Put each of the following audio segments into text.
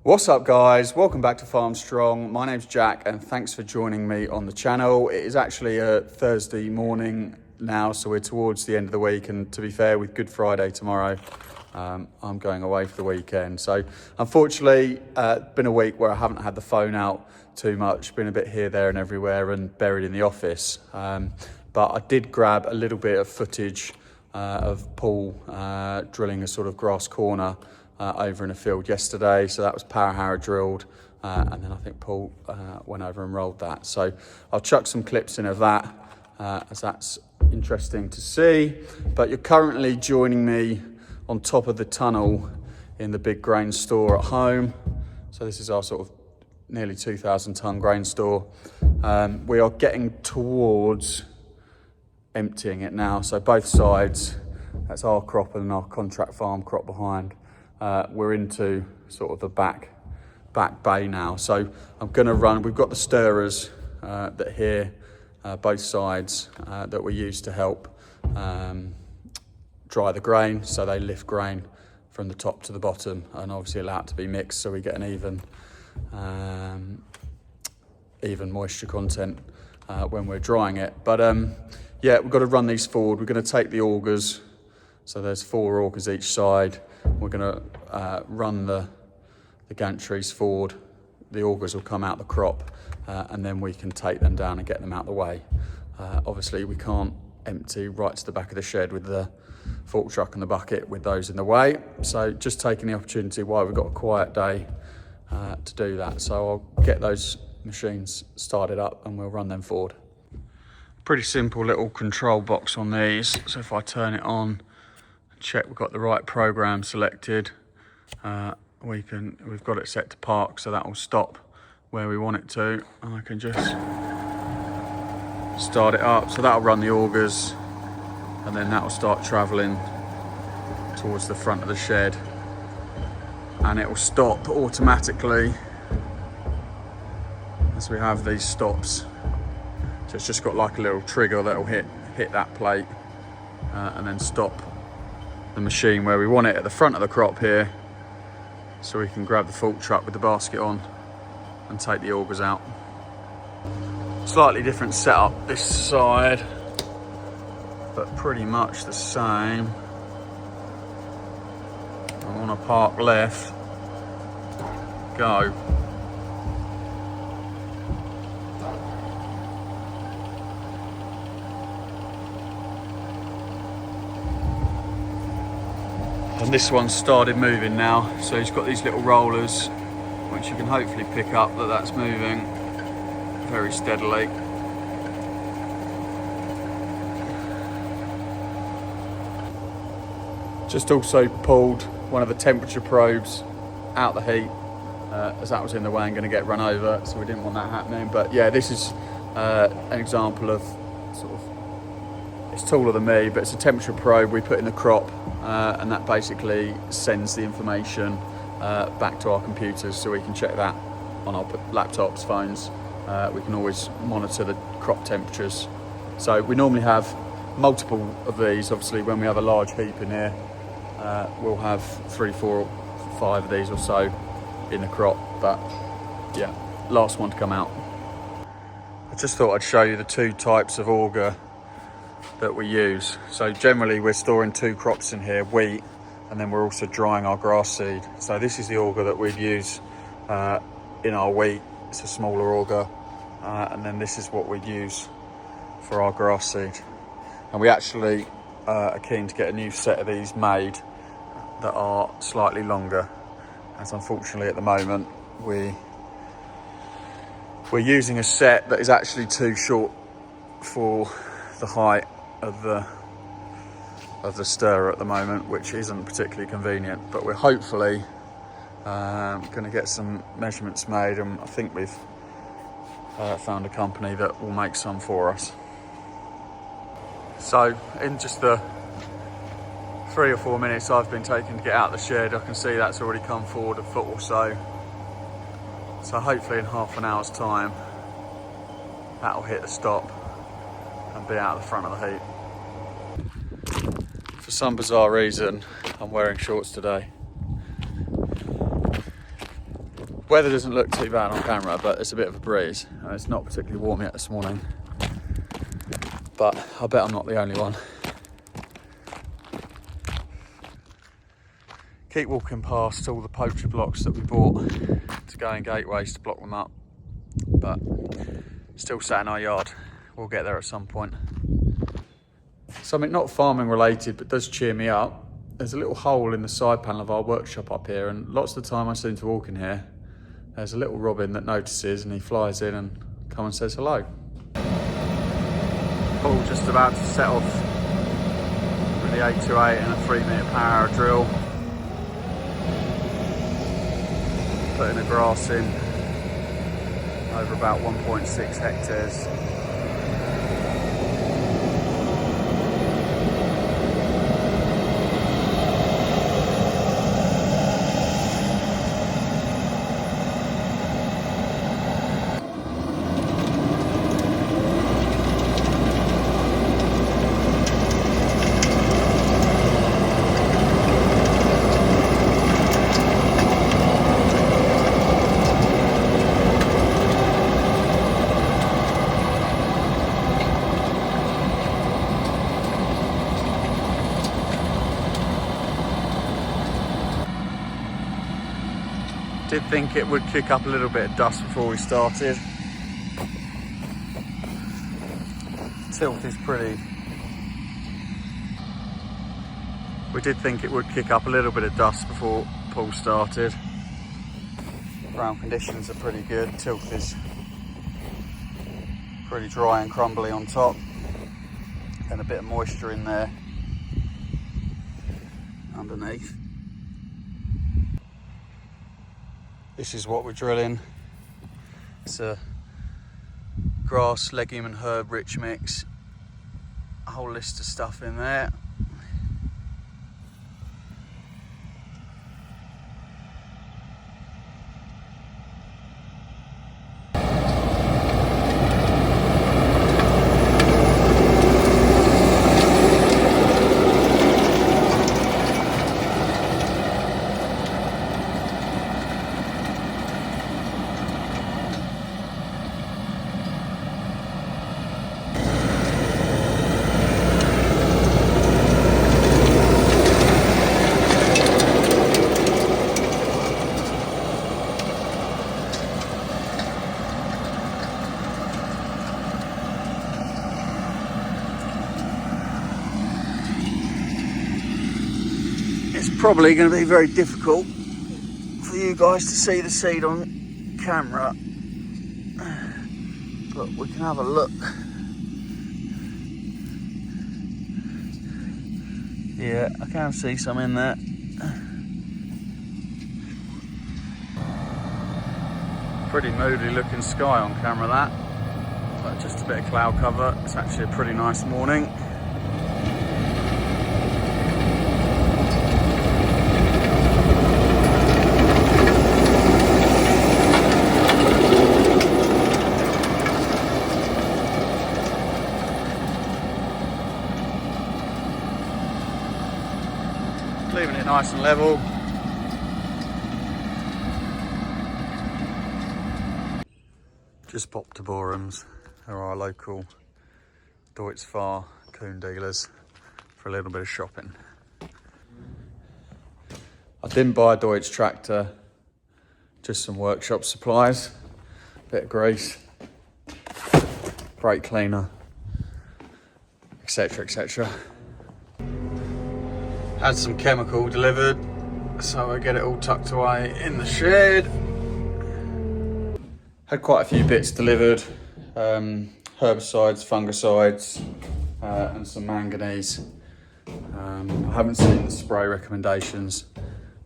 What's up guys, welcome back to FarmStrong. My name's Jack and thanks for joining me on the channel. It is actually a Thursday morning now, so we're towards the end of the week, and to be fair, with Good Friday tomorrow, I'm going away for the weekend. So unfortunately, it's been a week where I haven't had the phone out too much, been a bit here, there and everywhere and buried in the office. But I did grab a little bit of footage of Paul drilling a sort of grass corner over in a field yesterday. So that was power harrow drilled, and then I think Paul went over and rolled that. So I'll chuck some clips in of that, as that's interesting to see. But you're currently joining me on top of the tunnel in the big grain store at home. So this is our sort of nearly 2,000 ton grain store. We are getting towards emptying it now. So both sides, that's our crop and our contract farm crop behind. We're into sort of the back bay now. So I'm going to run, we've got the stirrers that here, both sides, that we use to help dry the grain. So they lift grain from the top to the bottom and obviously allow it to be mixed so we get an even moisture content when we're drying it. But yeah, we've got to run these forward. We're going to take the augers. So there's 4 augers each side. We're going to run the gantries forward. The augers will come out the crop, and then we can take them down and get them out the way. Obviously, we can't empty right to the back of the shed with the fork truck and the bucket with those in the way. So just taking the opportunity while we've got a quiet day to do that. So I'll get those machines started up and we'll run them forward. Pretty simple little control box on these. So if I turn it on, check we've got the right program selected, we've got it set to park, so that will stop where we want it to, and I can just start it up. So that'll run the augers, and then that will start traveling towards the front of the shed, and it will stop automatically as we have these stops. So it's just got like a little trigger that will hit that plate and then stop the machine where we want it at the front of the crop here, so we can grab the fork truck with the basket on and take the augers out. Slightly different setup this side, but pretty much the same. I want to park left, go. And this one started moving now, so he's got these little rollers which you can hopefully pick up that's moving very steadily. Just also pulled one of the temperature probes out the heat, as that was in the way and going to get run over, so we didn't want that happening. But yeah, this is an example of sort of, it's taller than me, but it's a temperature probe we put in the crop, and that basically sends the information back to our computers, so we can check that on our laptops, phones. We can always monitor the crop temperatures. So we normally have multiple of these. Obviously, when we have a large heap in here, we'll have 3, 4, 5 of these or so in the crop. But yeah, last one to come out. I just thought I'd show you the 2 types of auger that we use. So generally we're storing 2 crops in here, wheat, and then we're also drying our grass seed. So this is the auger that we'd use in our wheat. It's a smaller auger, and then this is what we'd use for our grass seed. And we actually are keen to get a new set of these made that are slightly longer, as unfortunately at the moment we're using a set that is actually too short for the height of the stirrer at the moment, which isn't particularly convenient. But we're hopefully going to get some measurements made, and I think we've found a company that will make some for us. So in just the 3 or 4 minutes I've been taking to get out of the shed, I can see that's already come forward a foot or so. So hopefully in half an hour's time that'll hit the stop and be out of the front of the heap. For some bizarre reason, I'm wearing shorts today. Weather doesn't look too bad on camera, but it's a bit of a breeze. And it's not particularly warm yet this morning. But I bet I'm not the only one. Keep walking past all the poacher blocks that we bought to go in gateways to block them up. But still sat in our yard. We'll get there at some point. Something not farming related, but does cheer me up. There's a little hole in the side panel of our workshop up here, and lots of the time I seem to walk in here, there's a little robin that notices and he flies in and comes and says hello. Paul just about to set off with the 828 and a 3-metre per hour drill. Putting the grass in over about 1.6 hectares. Did think it would kick up a little bit of dust before we started. Tilt is pretty. We did think it would kick up a little bit of dust before Paul started. Ground conditions are pretty good. Tilt is pretty dry and crumbly on top. And a bit of moisture in there underneath. This is what we're drilling. It's a grass, legume and herb rich mix. A whole list of stuff in there. It's probably going to be very difficult for you guys to see the seed on camera, but we can have a look. Yeah, I can see some in there. Pretty moody looking sky on camera, that, but just a bit of cloud cover. It's actually a pretty nice morning. Leaving it nice and level. Just popped to Borehams. There are our local Deutz Fahr coon dealers for a little bit of shopping. I didn't buy a Deutz tractor, just some workshop supplies, bit of grease, brake cleaner, etc, etc. Had some chemical delivered, so I get it all tucked away in the shed. Had quite a few bits delivered, herbicides, fungicides, and some manganese. I haven't seen the spray recommendations,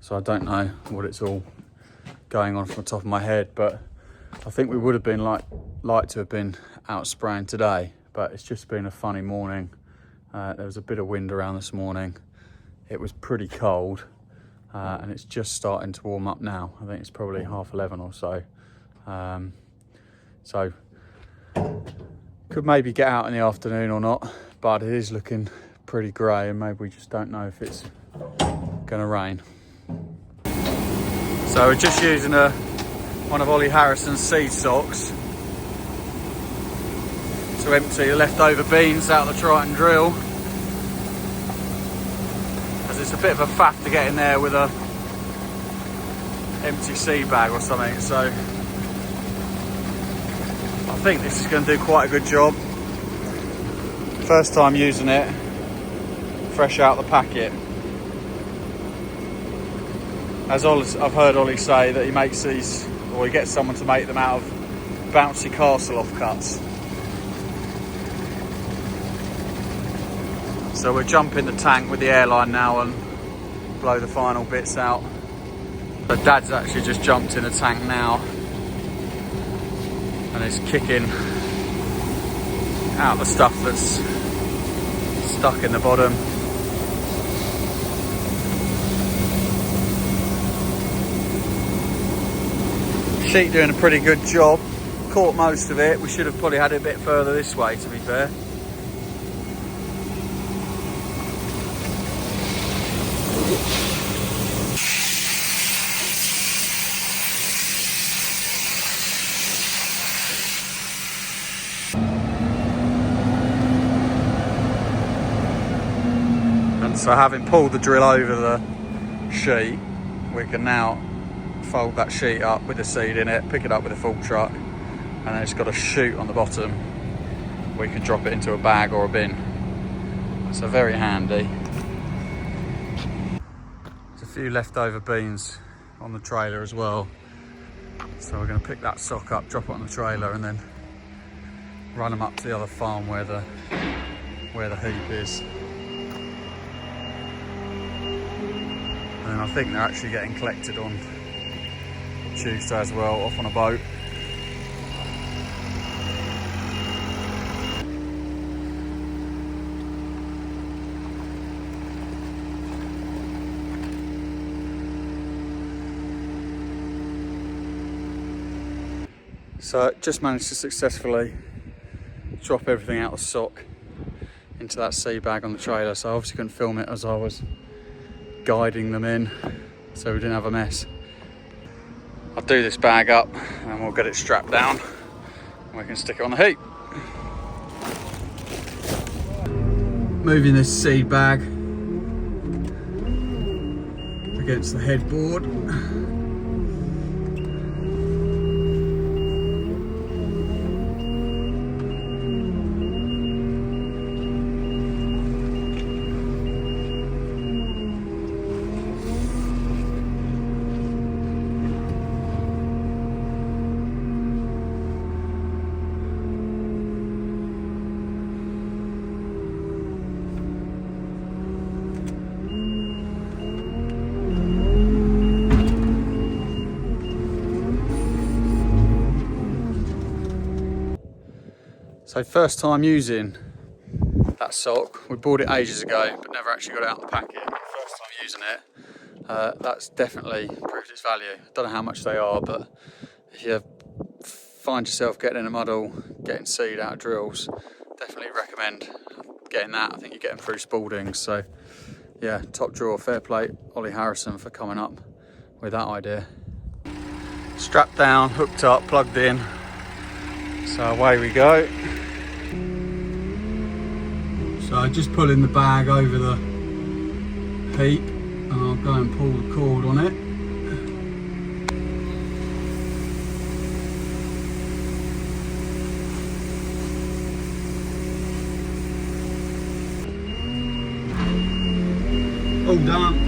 so I don't know what it's all going on from the top of my head, but I think we would have been like to have been out spraying today, but it's just been a funny morning. There was a bit of wind around this morning. It was pretty cold, and it's just starting to warm up now. I think it's probably 11:30 or so. So could maybe get out in the afternoon or not, but it is looking pretty grey, and maybe we just don't know if it's going to rain. So we're just using a one of Olly Harrison's seed socks to empty the leftover beans out of the Triton drill, as it's a bit of a faff to get in there with a empty seed bag or something. So I think this is going to do quite a good job. First time using it, fresh out the packet. As I've heard Olly say that he makes these, or he gets someone to make them out of bouncy castle offcuts. So we'll jump in the tank with the airline now and blow the final bits out. But Dad's actually just jumped in the tank now and is kicking out the stuff that's stuck in the bottom. Sheet doing a pretty good job. Caught most of it. We should have probably had it a bit further this way, to be fair. And so, having pulled the drill over the sheet, we can now fold that sheet up with the seed in it, pick it up with a full truck, and then it's got a chute on the bottom. We can drop it into a bag or a bin. So very handy. There's a few leftover beans on the trailer as well. So we're going to pick that sock up, drop it on the trailer, and then run them up to the other farm where the heap is. And I think they're actually getting collected on Tuesday as well, off on a boat. So just managed to successfully drop everything out of the sock into that sea bag on the trailer. So I obviously couldn't film it as I was guiding them in, so we didn't have a mess. I'll do this bag up and we'll get it strapped down and we can stick it on the heap. Moving this seed bag against the headboard. So first time using that sock. We bought it ages ago, but never actually got it out of the packet. First time using it, that's definitely proved its value. I don't know how much they are, but if you find yourself getting in a muddle, getting seed out of drills, definitely recommend getting that. I think you get them through Spalding's. So yeah, top drawer, fair play, Olly Harrison for coming up with that idea. Strapped down, hooked up, plugged in. So away we go. So I just pull in the bag over the heap and I'll go and pull the cord on it. All done.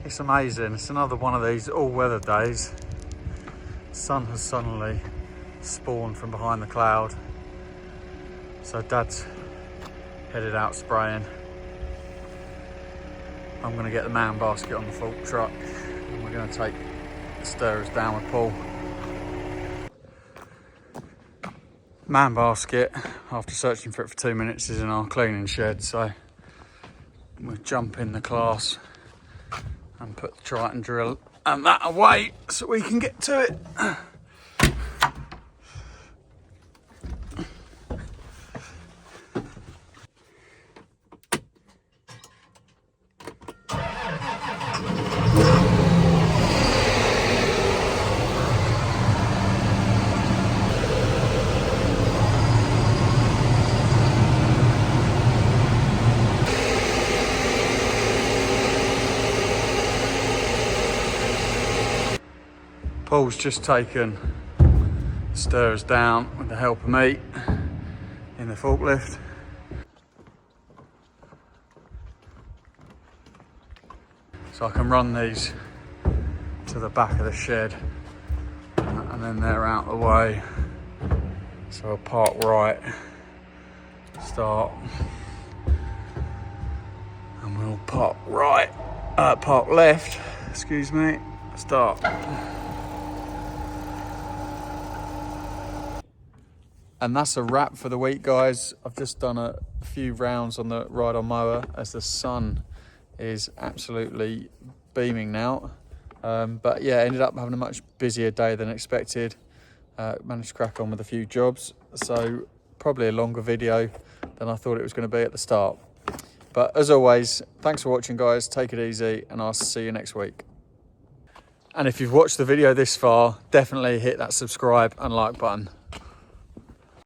It's amazing. It's another one of these all-weather days. Sun has suddenly spawned from behind the cloud. So Dad's headed out spraying. I'm going to get the man basket on the full truck and we're going to take the stirrers down with Paul. Man basket, after searching for it for 2 minutes, is in our cleaning shed, so we'll jump in the class and put the Triton drill and that away so we can get to it. Paul's just taken the stirrers down with the help of me in the forklift. So I can run these to the back of the shed and then they're out of the way. So I'll park right, start, and we'll park right, park left, excuse me, start. And that's a wrap for the week, guys. I've just done a few rounds on the ride-on mower as the sun is absolutely beaming now. But yeah, ended up having a much busier day than expected. Managed to crack on with a few jobs. So probably a longer video than I thought it was going to be at the start. But as always, thanks for watching, guys. Take it easy and I'll see you next week. And if you've watched the video this far, definitely hit that subscribe and like button.